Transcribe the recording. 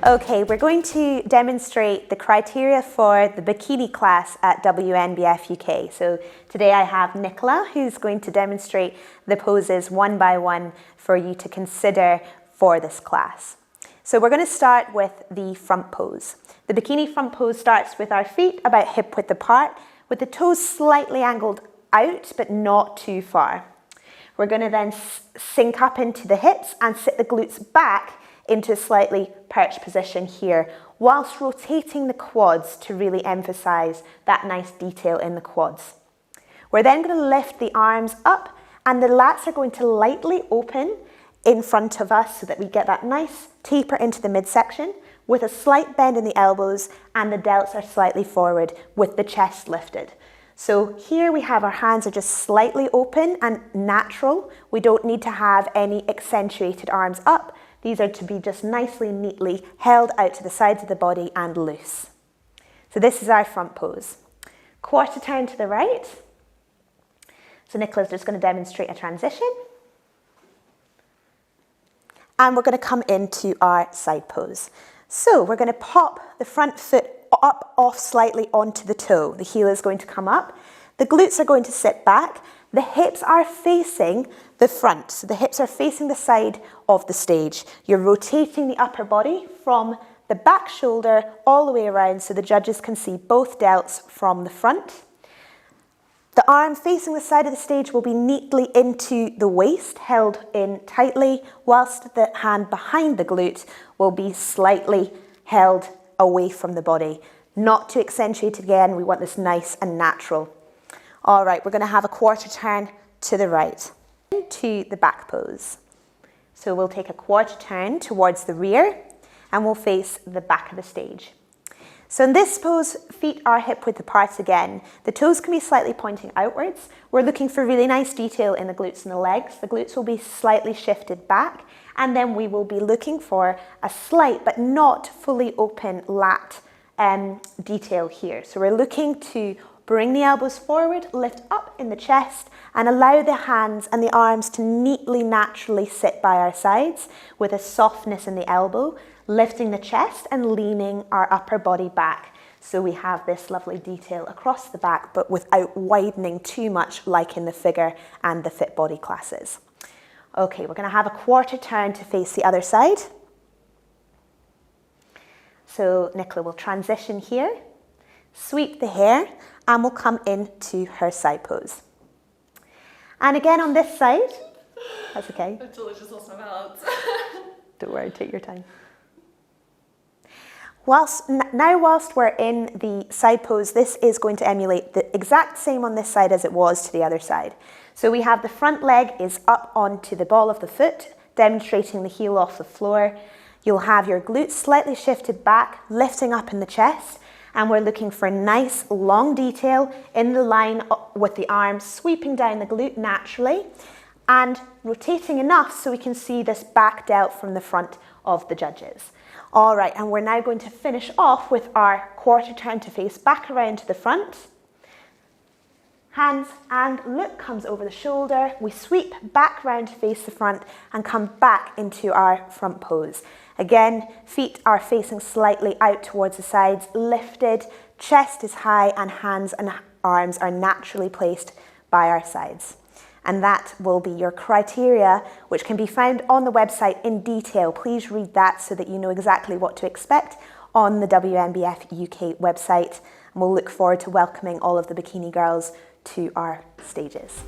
Okay, we're going to demonstrate the criteria for the bikini class at WNBF UK. So today I have Nicola, who's going to demonstrate the poses one by one for you to consider for this class. So we're going to start with the front pose. The bikini front pose starts with our feet about hip width apart, with the toes slightly angled out, but not too far. We're going to then sink up into the hips and sit the glutes back into a slightly perched position here, whilst rotating the quads to really emphasize that nice detail in the quads. We're then going to lift the arms up and the lats are going to lightly open in front of us so that we get that nice taper into the midsection with a slight bend in the elbows, and the delts are slightly forward with the chest lifted. So here we have our hands are just slightly open and natural. We don't need to have any accentuated arms up. These are to be just nicely, neatly held out to the sides of the body and loose. So this is our front pose. Quarter turn to the right. So Nicola's just going to demonstrate a transition. And we're going to come into our side pose. So we're going to pop the front foot up off slightly onto the toe. The heel is going to come up. The glutes are going to sit back. The hips are facing the front. So the hips are facing the side of the stage. You're rotating the upper body from the back shoulder all the way around so the judges can see both delts from the front. The arm facing the side of the stage will be neatly into the waist, held in tightly, whilst the hand behind the glute will be slightly held away from the body. Not too accentuated again, we want this nice and natural. All right, we're going to have a quarter turn to the right, to the back pose. So we'll take a quarter turn towards the rear and we'll face the back of the stage. So in this pose, feet are hip width apart again. The toes can be slightly pointing outwards. We're looking for really nice detail in the glutes and the legs. The glutes will be slightly shifted back, and then we will be looking for a slight but not fully open lat detail here. So we're looking to bring the elbows forward, lift up in the chest, and allow the hands and the arms to neatly, naturally sit by our sides with a softness in the elbow, lifting the chest and leaning our upper body back. So we have this lovely detail across the back, but without widening too much like in the figure and the fit body classes. Okay, we're going to have a quarter turn to face the other side. So Nicola will transition here, sweep the hair, and we'll come into her side pose. And again on this side, that's okay. I totally just lost my balance. Don't worry, take your time. Whilst we're in the side pose, this is going to emulate the exact same on this side as it was to the other side. So we have the front leg is up onto the ball of the foot, demonstrating the heel off the floor. You'll have your glutes slightly shifted back, lifting up in the chest, and we're looking for nice long detail in the line with the arm sweeping down the glute naturally and rotating enough so we can see this back delt from the front of the judges. All right, and we're now going to finish off with our quarter turn to face back around to the front. Hands and look comes over the shoulder. We sweep back round to face the front and come back into our front pose. Again, feet are facing slightly out towards the sides, lifted, chest is high, and hands and arms are naturally placed by our sides. And that will be your criteria, which can be found on the website in detail. Please read that so that you know exactly what to expect on the WNBF UK website. And we'll look forward to welcoming all of the bikini girls to our stages.